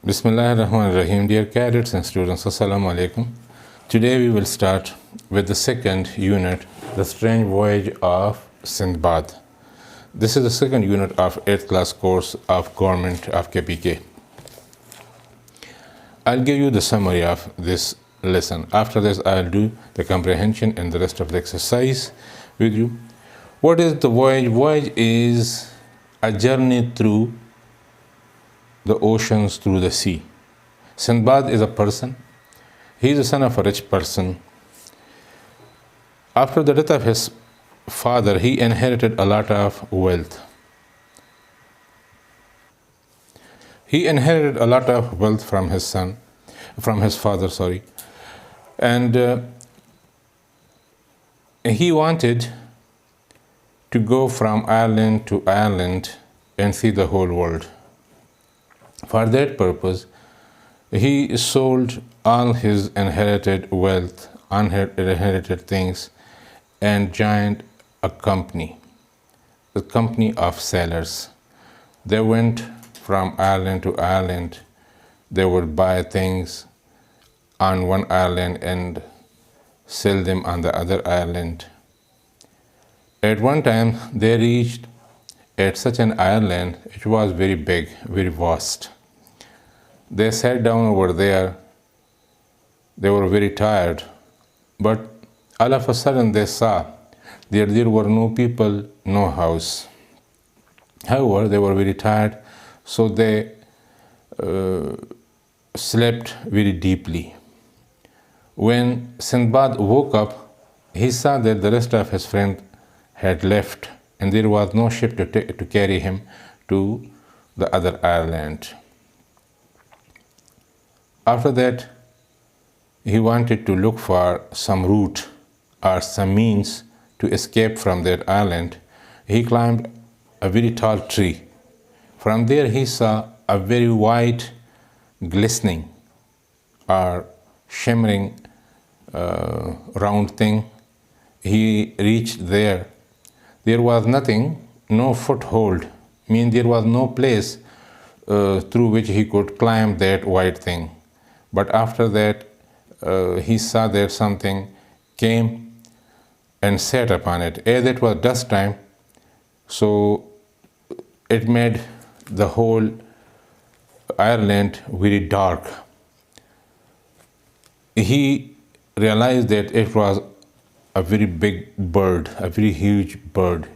Bismillahirrahmanirrahim. Dear cadets and students, Assalamu alaikum. Today we will start with the second unit, The Strange Voyage of Sindbad. This is the second unit of 8th class course of Government of KPK. I'll give you the summary of this lesson. After this, I'll do the comprehension and the rest of the exercise with you. What is the voyage? Voyage is a journey through the oceans, through the sea. Sindbad is a person. He is the son of a rich person. After the death of his father, he inherited a lot of wealth. He inherited a lot of wealth from his father, and he wanted to go from island to island and see the whole world. For that purpose, he sold all his inherited wealth, inherited things, and joined a company of sailors. They went from island to island. They would buy things on one island and sell them on the other island. At one time, they reached at such an island. It was very big, very vast. They sat down over there. They were very tired, but all of a sudden they saw that there were no people, no house. However, they were very tired, so they slept very deeply. When Sindbad woke up, he saw that the rest of his friends had left and there was no ship to carry him to the other island. After that, he wanted to look for some route or some means to escape from that island. He climbed a very tall tree. From there, he saw a very white, glistening or shimmering round thing. He reached there. There was nothing, no foothold, there was no place through which he could climb that white thing. But after that, he saw that something came and sat upon it. As it was dusk time, so it made the whole island very dark. He realized that it was a very big bird, a very huge bird.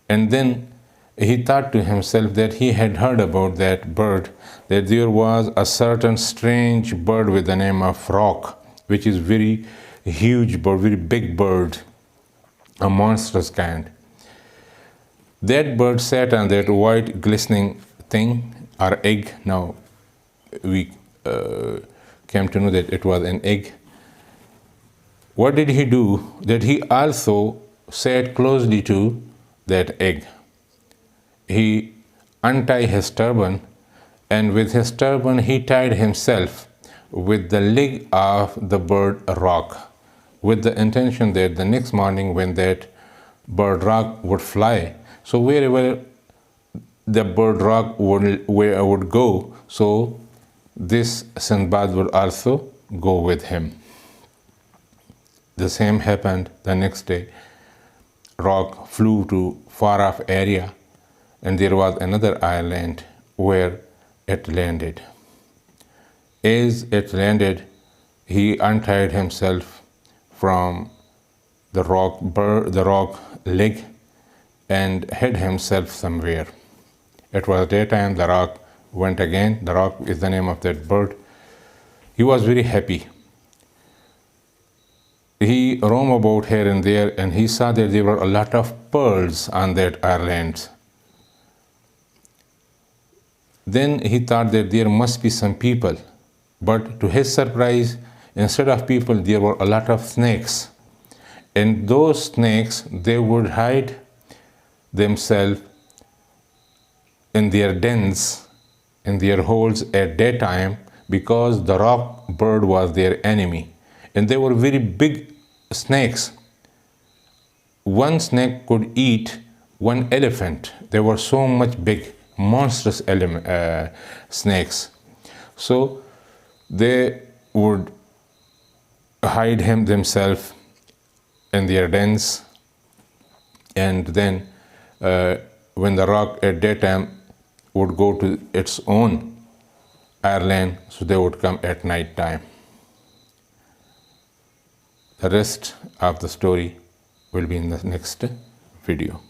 And then he thought to himself that he had heard about that bird, that there was a certain strange bird with the name of rock, which is very huge bird, very big bird, a monstrous kind. That bird sat on that white glistening thing, or egg. Now we came to know that it was an egg. What did he do? That he also sat closely to that egg. He untied his turban, and with his turban he tied himself with the leg of the bird rock, with the intention that the next morning when that bird rock would fly, so wherever the bird rock would go, so this Sindbad would also go with him. The same happened the next day. Rock flew to far off area, and there was another island where it landed. As it landed, he untied himself from the rock leg and hid himself somewhere. It was daytime. The rock went again. The rock is the name of that bird. He was very happy. He roamed about here and there, and he saw that there were a lot of pearls on that island. Then he thought that there must be some people, but to his surprise, instead of people, there were a lot of snakes. And those snakes, they would hide themselves in their dens, in their holes at daytime, because the rock bird was their enemy. And they were very big snakes. One snake could eat one elephant. They were so much big, monstrous snakes. So they would hide him themselves in their dens, and then when the rock at that time would go to its own airline, so they would come at night time. The rest of the story will be in the next video.